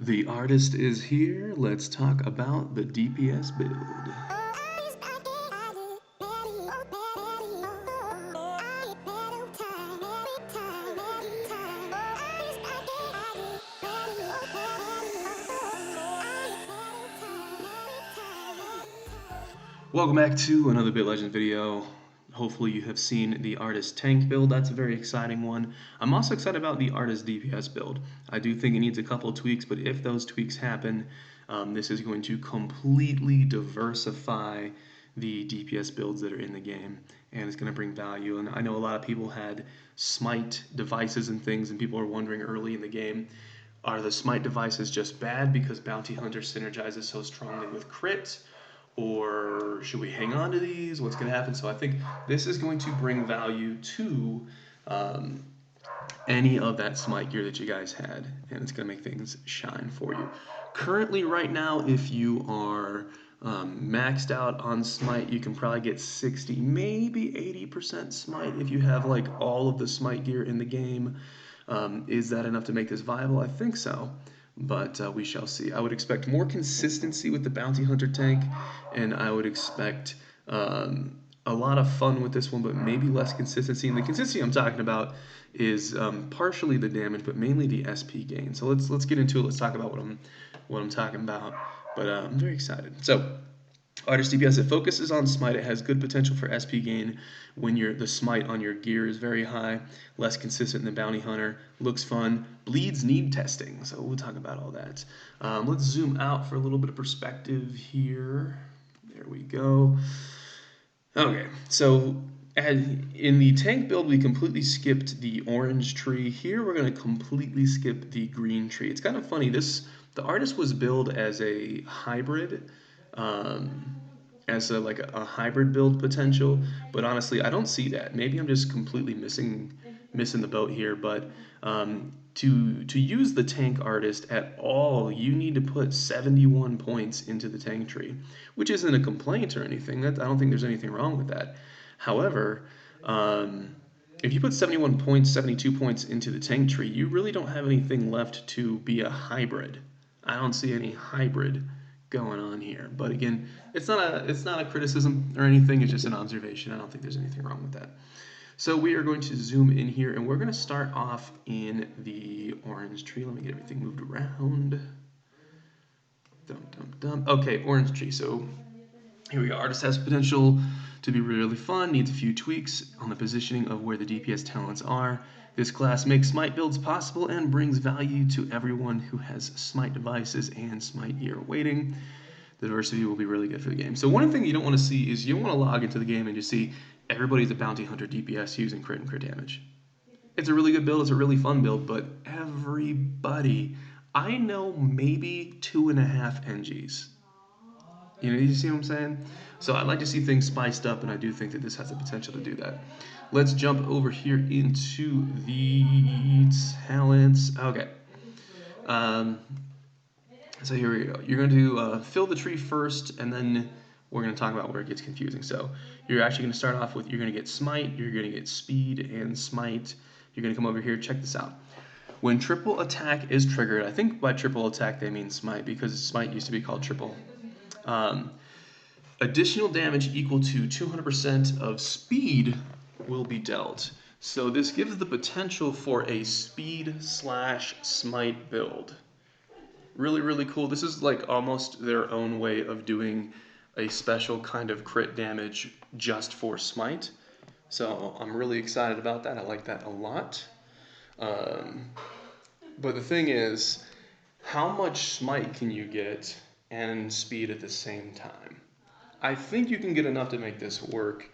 The artist is here. Let's talk about the DPS build. Welcome back to another Bit Legend video. Hopefully you have seen the artist tank build. That's a very exciting one. I'm also excited about the artist DPS build. I do think it needs a couple of tweaks, but if those tweaks happen, this is going to completely diversify the DPS builds that are in the game, and it's going to bring value. And I know a lot of people had smite devices and things, and people are wondering early in the game, are the smite devices just bad because Bounty Hunter synergizes so strongly with crit? Or should we hang on to these? What's going to happen? So I think this is going to bring value to any of that smite gear that you guys had, and it's going to make things shine for you. Currently, right now, if you are maxed out on smite, you can probably get 60, maybe 80% smite if you have like all of the smite gear in the game. Is that enough to make this viable? I think so, but we shall see. I would expect more consistency with the Bounty Hunter tank, and I would expect a lot of fun with this one, but maybe less consistency. And the consistency I'm talking about is partially the damage, but mainly the SP gain. So let's get into it. Let's talk about what I'm talking about. But I'm very excited. So artist DPS, it focuses on smite. It has good potential for SP gain when the smite on your gear is very high, less consistent than Bounty Hunter. Looks fun. Bleeds need testing, so we'll talk about all that. Let's zoom out for a little bit of perspective here. There we go. Okay, so in the tank build, we completely skipped the orange tree. Here, we're going to completely skip the green tree. It's kind of funny. The artist was billed as a hybrid, as a hybrid build potential, but honestly, I don't see that. Maybe I'm just completely missing the boat here. But to use the tank artist at all, you need to put 71 points into the tank tree, which isn't a complaint or anything. I don't think there's anything wrong with that. However, if you put 71 points, 72 points into the tank tree, you really don't have anything left to be a hybrid. I don't see any hybrid going on here. But again, it's not a criticism or anything. It's just an observation. I don't think there's anything wrong with that. So we are going to zoom in here, and we're going to start off in the orange tree. Let me get everything moved around. Okay, orange tree. So here we go. Artist has potential to be really fun, needs a few tweaks on the positioning of where the DPS talents are. This class makes smite builds possible and brings value to everyone who has smite devices and smite gear waiting. The diversity will be really good for the game. So one thing you don't want to see is you don't want to log into the game and just see everybody's a Bounty Hunter DPS using crit and crit damage. It's a really good build, it's a really fun build, but everybody, I know maybe 2.5 NGs. You see what I'm saying? So I'd like to see things spiced up, and I do think that this has the potential to do that. Let's jump over here into the talents. Okay. So here we go. You're going to fill the tree first, and then we're going to talk about where it gets confusing. So you're actually going to start off with, you're going to get smite, you're going to get speed and smite. You're going to come over here, check this out. When triple attack is triggered, I think by triple attack they mean smite, because smite used to be called triple. Additional damage equal to 200% of speed will be dealt. So this gives the potential for a speed/smite build. Really, really cool. This is like almost their own way of doing a special kind of crit damage just for smite. So I'm really excited about that. I like that a lot. But the thing is, how much smite can you get and speed at the same time? I think you can get enough to make this work,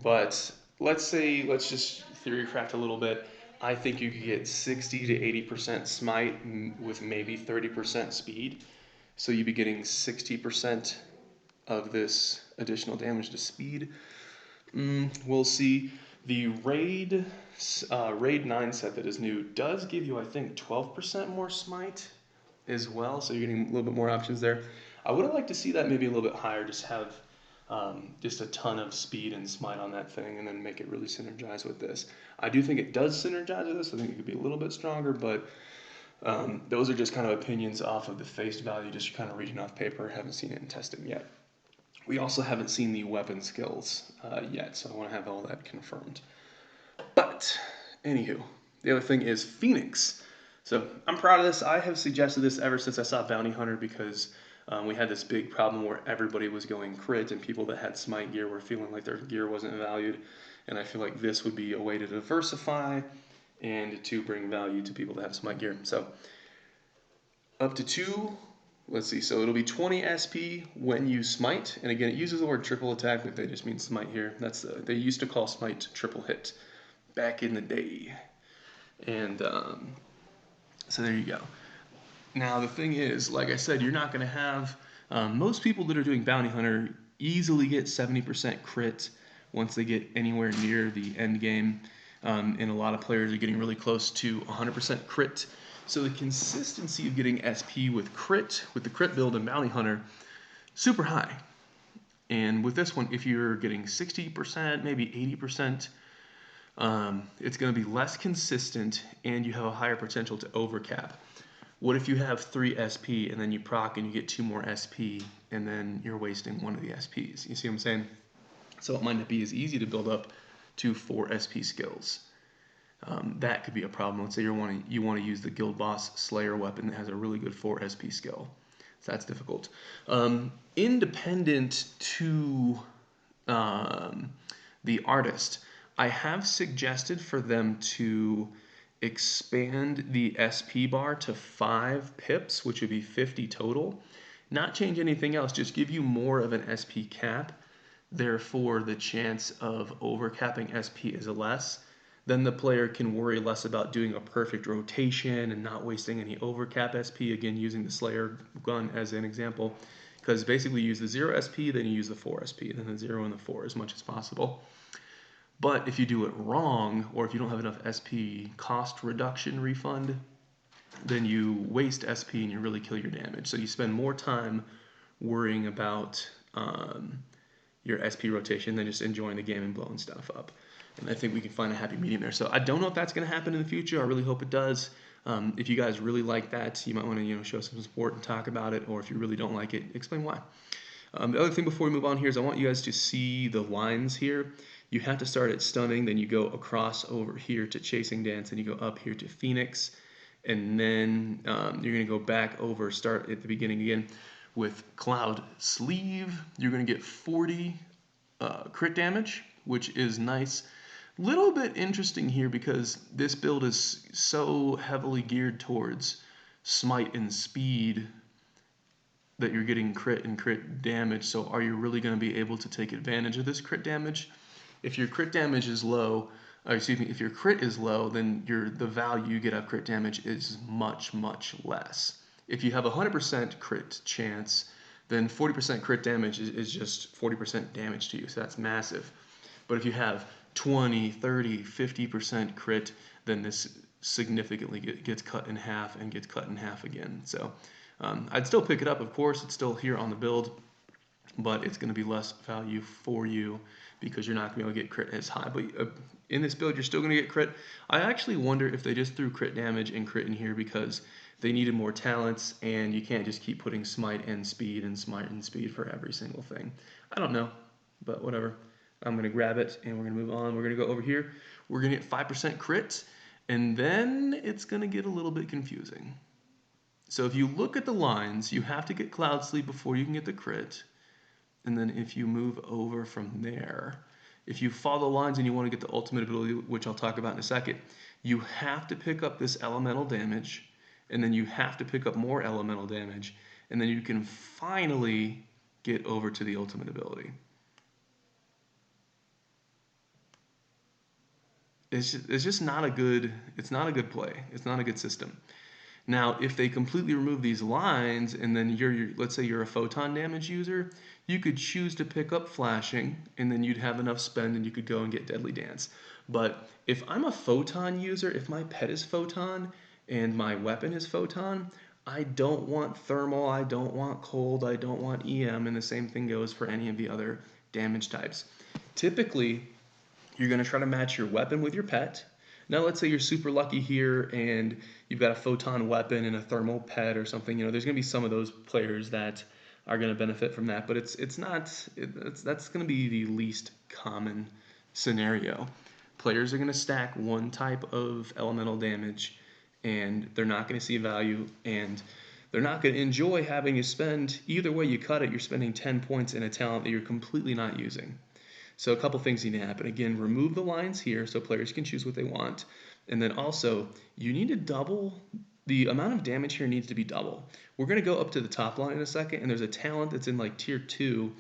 but let's just theorycraft a little bit. I think you could get 60 to 80% smite with maybe 30% speed. So you'd be getting 60% of this additional damage to speed. We'll see. The Raid 9 set that is new does give you, I think, 12% more smite as well. So you're getting a little bit more options there. I would have liked to see that maybe a little bit higher, just have just a ton of speed and smite on that thing, and then make it really synergize with this. I do think it does synergize with this. I think it could be a little bit stronger, but Those are just kind of opinions off of the face value, just kind of reading off paper. Haven't seen it in testing yet. We also haven't seen the weapon skills yet, so I want to have all that confirmed. But, anywho, the other thing is Phoenix. So I'm proud of this. I have suggested this ever since I saw Bounty Hunter because we had this big problem where everybody was going crit and people that had smite gear were feeling like their gear wasn't valued. And I feel like this would be a way to diversify and to bring value to people that have smite gear. So up to 2, let's see, so it'll be 20 SP when you smite. And again, it uses the word triple attack, but they just mean smite here. They used to call smite triple hit back in the day. And so there you go. Now the thing is, like I said, you're not going to have most people that are doing Bounty Hunter easily get 70% crit once they get anywhere near the end game. And a lot of players are getting really close to 100% crit. So the consistency of getting SP with the crit build in Bounty Hunter, super high. And with this one, if you're getting 60%, maybe 80%, it's going to be less consistent and you have a higher potential to overcap. What if you have 3 SP and then you proc and you get 2 more SP and then you're wasting one of the SPs? You see what I'm saying? So it might not be as easy to build up to 4 SP skills. That could be a problem. Let's say you want to use the Guild Boss Slayer weapon that has a really good 4 SP skill. So that's difficult. Independent to the artist, I have suggested for them to expand the SP bar to 5 pips, which would be 50 total. Not change anything else, just give you more of an SP cap. Therefore, the chance of overcapping SP is less. Then the player can worry less about doing a perfect rotation and not wasting any overcap SP. Again, using the Slayer gun as an example. Because basically you use the 0 SP, then you use the 4 SP, then the 0 and the 4 as much as possible. But if you do it wrong, or if you don't have enough SP cost reduction refund, then you waste SP and you really kill your damage. So you spend more time worrying about your SP rotation than just enjoying the game and blowing stuff up. And I think we can find a happy medium there. So I don't know if that's going to happen in the future. I really hope it does. If you guys really like that, you might want to show some support and talk about it. Or if you really don't like it, explain why. The other thing before we move on here is I want you guys to see the lines here. You have to start at Stunning, then you go across over here to Chasing Dance, and you go up here to Phoenix. And then you're going to go back over, start at the beginning again with Cloud Sleeve. You're going to get 40 crit damage, which is nice. Little bit interesting here because this build is so heavily geared towards smite and speed that you're getting crit and crit damage. So are you really going to be able to take advantage of this crit damage? If your crit damage is low, if your crit is low, then the value you get out of crit damage is much, much less. If you have 100% crit chance, then 40% crit damage is just 40% damage to you. So that's massive. But if you have 20, 30, 50% crit, then this significantly gets cut in half and gets cut in half again. So I'd still pick it up, of course. It's still here on the build, but it's going to be less value for you because you're not going to be able to get crit as high. But in this build, you're still going to get crit. I actually wonder if they just threw crit damage and crit in here because they needed more talents, and you can't just keep putting smite and speed and smite and speed for every single thing. I don't know, but whatever. I'm going to grab it, and we're going to move on. We're going to go over here. We're going to get 5% crit, and then it's going to get a little bit confusing. So if you look at the lines, you have to get Cloud Sleep before you can get the crit. And then if you move over from there, if you follow lines and you want to get the ultimate ability, which I'll talk about in a second, you have to pick up this elemental damage, and then you have to pick up more elemental damage, and then you can finally get over to the ultimate ability. It's just not a good, it's not a good play. It's not a good system. Now, if they completely remove these lines, and then let's say you're a photon damage user, you could choose to pick up flashing, and then you'd have enough spend, and you could go and get Deadly Dance. But if I'm a photon user, if my pet is photon, and my weapon is photon, I don't want thermal, I don't want cold, I don't want EM, and the same thing goes for any of the other damage types. Typically, you're going to try to match your weapon with your pet. Now let's say you're super lucky here and you've got a photon weapon and a thermal pet or something. There's going to be some of those players that are going to benefit from that, but it's not. That's going to be the least common scenario. Players are going to stack one type of elemental damage, and they're not going to see value, and they're not going to enjoy having you spend. Either way you cut it, you're spending 10 points in a talent that you're completely not using. So a couple things need to happen. Again, remove the lines here so players can choose what they want. And then also, you need to double, the amount of damage here needs to be double. We're going to go up to the top line in a second, and there's a talent that's in like tier 2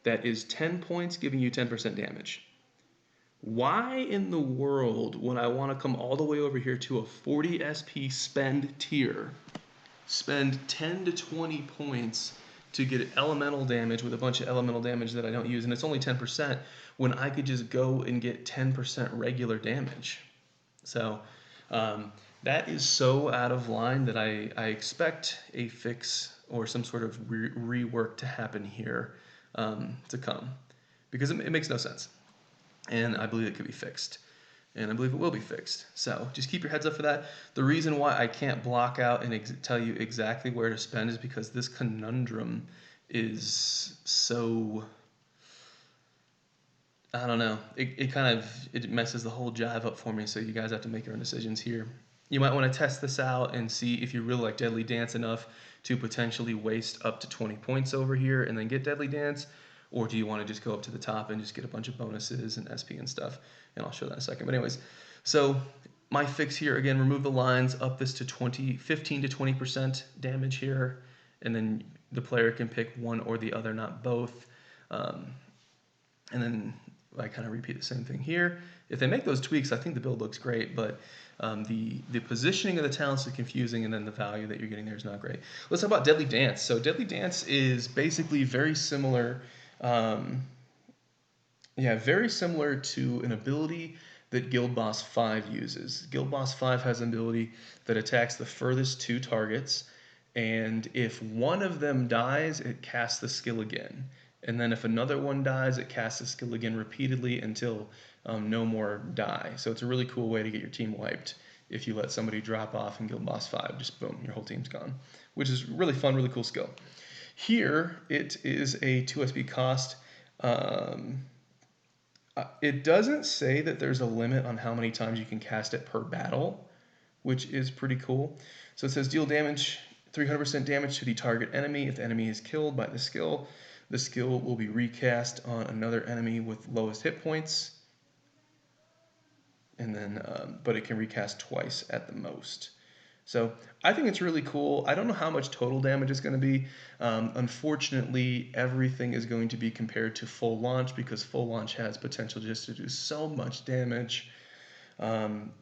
that is 10 points giving you 10% damage. Why in the world would I want to come all the way over here to a 40 SP spend tier, spend 10 to 20 points to get elemental damage with a bunch of elemental damage that I don't use, and it's only 10%, when I could just go and get 10% regular damage? So that is so out of line that I expect a fix or some sort of rework to happen here to come, because it makes no sense, and I believe it could be fixed. And I believe it will be fixed. So just keep your heads up for that. The reason why I can't block out and tell you exactly where to spend is because this conundrum is so, I don't know. It messes the whole jive up for me. So you guys have to make your own decisions here. You might want to test this out and see if you really like Deadly Dance enough to potentially waste up to 20 points over here and then get Deadly Dance. Or do you want to just go up to the top and just get a bunch of bonuses and SP and stuff? And I'll show that in a second. But anyways, so my fix here, again, remove the lines, up this to 15 to 20% damage here. And then the player can pick one or the other, not both. And then I kind of repeat the same thing here. If they make those tweaks, I think the build looks great, but the positioning of the talents is confusing, and then the value that you're getting there is not great. Let's talk about Deadly Dance. So Deadly Dance is basically very similar. Very similar to an ability that Guild Boss 5 uses. Guild Boss 5 has an ability that attacks the furthest two targets, and if one of them dies, it casts the skill again. And then if another one dies, it casts the skill again repeatedly until no more die. So it's a really cool way to get your team wiped. If you let somebody drop off in Guild Boss 5, just boom, your whole team's gone. Which is really fun, really cool skill. Here, it is a 2 SP cost. It doesn't say that there's a limit on how many times you can cast it per battle, which is pretty cool. So it says deal damage, 300% damage to the target enemy. If the enemy is killed by the skill will be recast on another enemy with lowest hit points. And then, but it can recast twice at the most. So I think it's really cool. I don't know how much total damage is going to be. Unfortunately, everything is going to be compared to full launch, because full launch has potential just to do so much damage.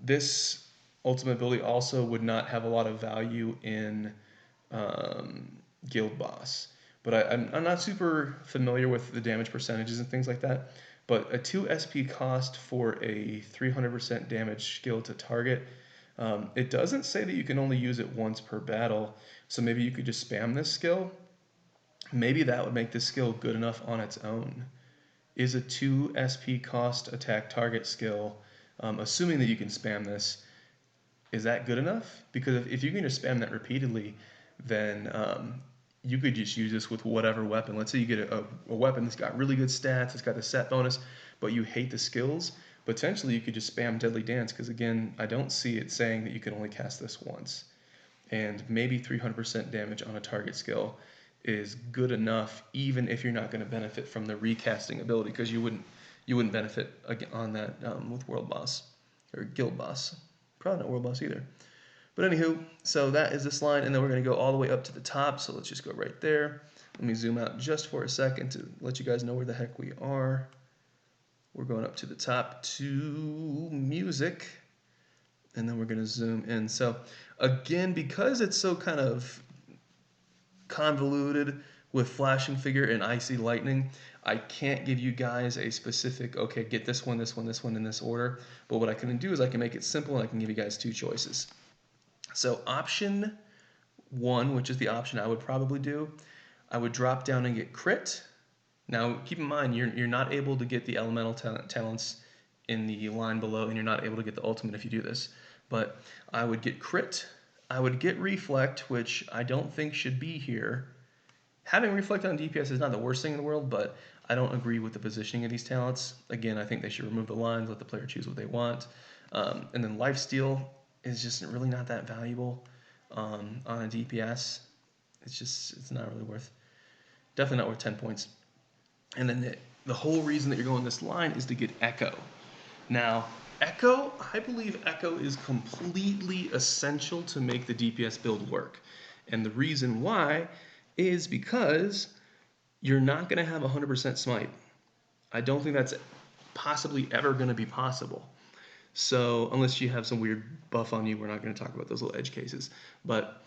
This ultimate ability also would not have a lot of value in Guild Boss. But I'm not super familiar with the damage percentages and things like that. But a 2 SP cost for a 300% damage skill to target. It doesn't say that you can only use it once per battle, so maybe you could just spam this skill. Maybe that would make this skill good enough on its own. Is a 2 SP cost attack target skill, assuming that you can spam this, is that good enough? Because if you can just spam that repeatedly, then you could just use this with whatever weapon. Let's say you get a weapon that's got really good stats, it's got the set bonus, but you hate the skills. Potentially you could just spam Deadly Dance, because again, I don't see it saying that you can only cast this once. And maybe 300% damage on a target skill is good enough, even if you're not going to benefit from the recasting ability, because you wouldn't benefit on that with World Boss or Guild Boss. Probably not World Boss either. But anywho, so that is this line, and then we're going to go all the way up to the top. So let's just go right there. Let me zoom out just for a second to let you guys know where the heck we are. We're going up to the top to music, and then we're going to zoom in. So again, because it's so kind of convoluted with flashing figure and icy lightning, I can't give you guys a specific, okay, get this one, this one, this one in this order. But what I can do is I can make it simple, and I can give you guys two choices. So option 1, which is the option I would probably do, I would drop down and get crit. Now, keep in mind, you're not able to get the elemental talents in the line below, and you're not able to get the ultimate if you do this. But I would get crit, I would get reflect, which I don't think should be here. Having reflect on DPS is not the worst thing in the world, but I don't agree with the positioning of these talents. Again, I think they should remove the lines, let the player choose what they want. And then lifesteal is just really not that valuable on a DPS. It's not really worth, definitely not worth 10 points. And then the whole reason that you're going this line is to get Echo. Now, Echo, I believe Echo is completely essential to make the DPS build work. And the reason why is because you're not going to have 100% smite. I don't think that's possibly ever going to be possible. So, unless you have some weird buff on you, we're not going to talk about those little edge cases. But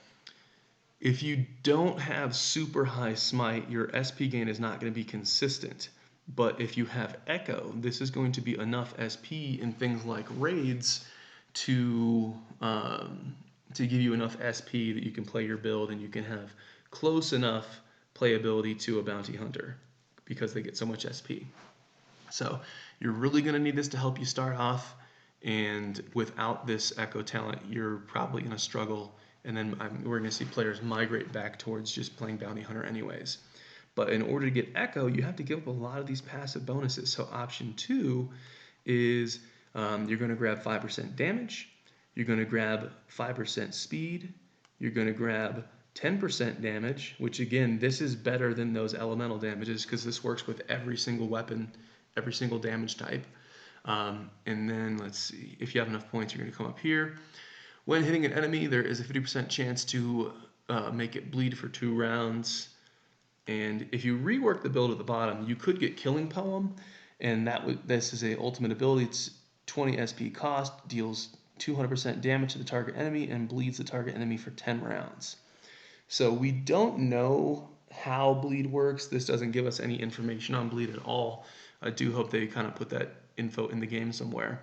if you don't have super high smite, your SP gain is not going to be consistent. But if you have Echo, this is going to be enough SP in things like raids to give you enough SP that you can play your build and you can have close enough playability to a bounty hunter because they get so much SP. So you're really going to need this to help you start off, and without this Echo talent, you're probably going to struggle, and then we're going to see players migrate back towards just playing bounty hunter anyways. But in order to get Echo, you have to give up a lot of these passive bonuses. So option 2 is you're going to grab 5% damage, you're going to grab 5% speed, you're going to grab 10% damage, which again, this is better than those elemental damages because this works with every single weapon, every single damage type. And then let's see, if you have enough points, you're going to come up here. When hitting an enemy, there is a 50% chance to make it bleed for 2 rounds. And if you rework the build at the bottom, you could get Killing Poem, and this is a ultimate ability. It's 20 SP cost, deals 200% damage to the target enemy, and bleeds the target enemy for 10 rounds. So we don't know how bleed works. This doesn't give us any information on bleed at all. I do hope they kind of put that info in the game somewhere.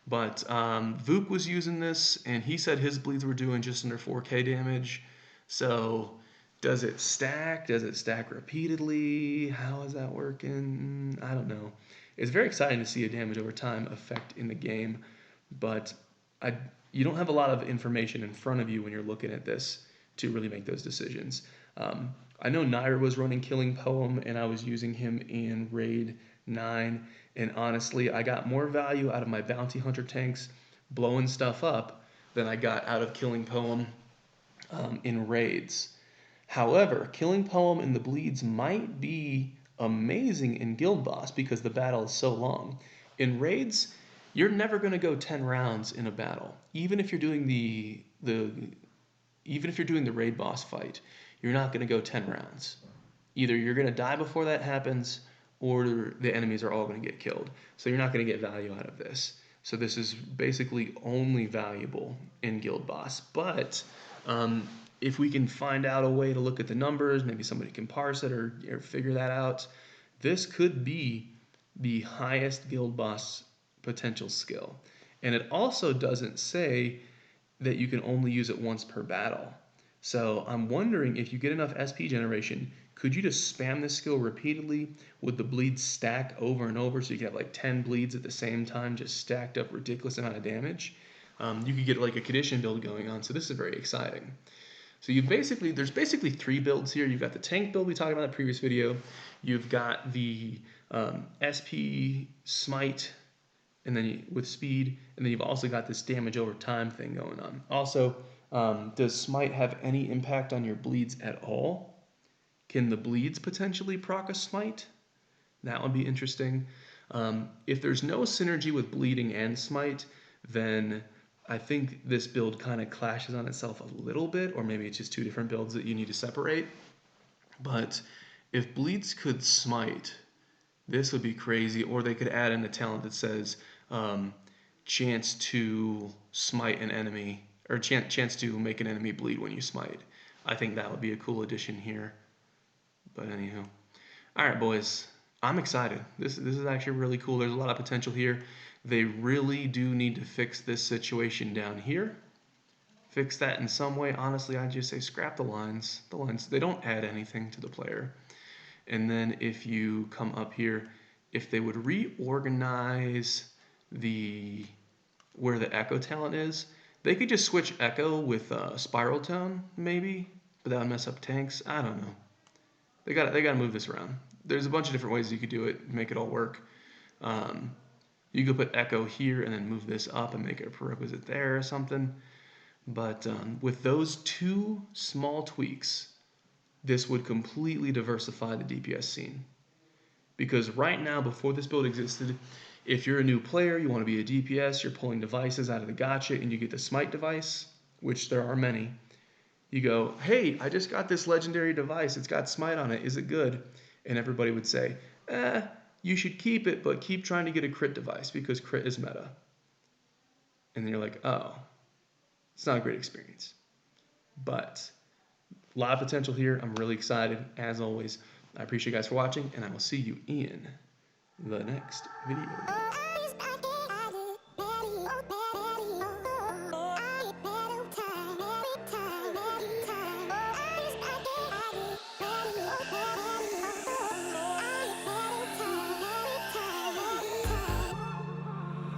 But Vuk was using this, and he said his bleeds were doing just under 4k damage. So does it stack? Does it stack repeatedly? How is that working? I don't know. It's very exciting to see a damage over time effect in the game, but you don't have a lot of information in front of you when you're looking at this to really make those decisions. I know Nair was running Killing Poem, and I was using him in Raid 9, and honestly, I got more value out of my Bounty Hunter tanks blowing stuff up than I got out of Killing Poem in raids. However, Killing Poem in the bleeds might be amazing in Guild Boss because the battle is so long. In raids, you're never going to go 10 rounds in a battle. Even if you're doing the raid boss fight, you're not going to go 10 rounds. Either you're going to die before that happens, or the enemies are all going to get killed. So you're not going to get value out of this. So this is basically only valuable in Guild Boss. But if we can find out a way to look at the numbers, maybe somebody can parse it or figure that out, this could be the highest Guild Boss potential skill. And it also doesn't say that you can only use it once per battle. So I'm wondering, if you get enough SP generation, could you just spam this skill repeatedly? Would the bleeds stack over and over so you could have like 10 bleeds at the same time, just stacked up ridiculous amount of damage? You could get like a condition build going on, so this is very exciting. So there's basically 3 builds here. You've got the tank build we talked about in the previous video. You've got the SP smite, and then with speed, and then you've also got this damage over time thing going on. Also, does smite have any impact on your bleeds at all? Can the bleeds potentially proc a smite? That would be interesting. If there's no synergy with bleeding and smite, then I think this build kind of clashes on itself a little bit, or maybe it's just 2 different builds that you need to separate. But if bleeds could smite, this would be crazy. Or they could add in a talent that says chance to smite an enemy, or chance to make an enemy bleed when you smite. I think that would be a cool addition here. But anywho, all right, boys, I'm excited. This is actually really cool. There's a lot of potential here. They really do need to fix this situation down here. Fix that in some way. Honestly, I'd just say scrap the lines. The lines, they don't add anything to the player. And then if you come up here, if they would reorganize where the echo talent is. They could just switch echo with spiral tone, maybe, but that would mess up tanks. I don't know. They got to move this around. There's a bunch of different ways you could do it, make it all work. You could put echo here and then move this up and make it a prerequisite there or something. But with those two small tweaks, this would completely diversify the DPS scene. Because right now, before this build existed, if you're a new player, you want to be a DPS, you're pulling devices out of the gacha, and you get the smite device, which there are many. You go, hey, I just got this legendary device. It's got smite on it. Is it good? And everybody would say, you should keep it, but keep trying to get a crit device because crit is meta. And then you're like, oh, it's not a great experience. But a lot of potential here. I'm really excited. As always, I appreciate you guys for watching, and I will see you in the next video.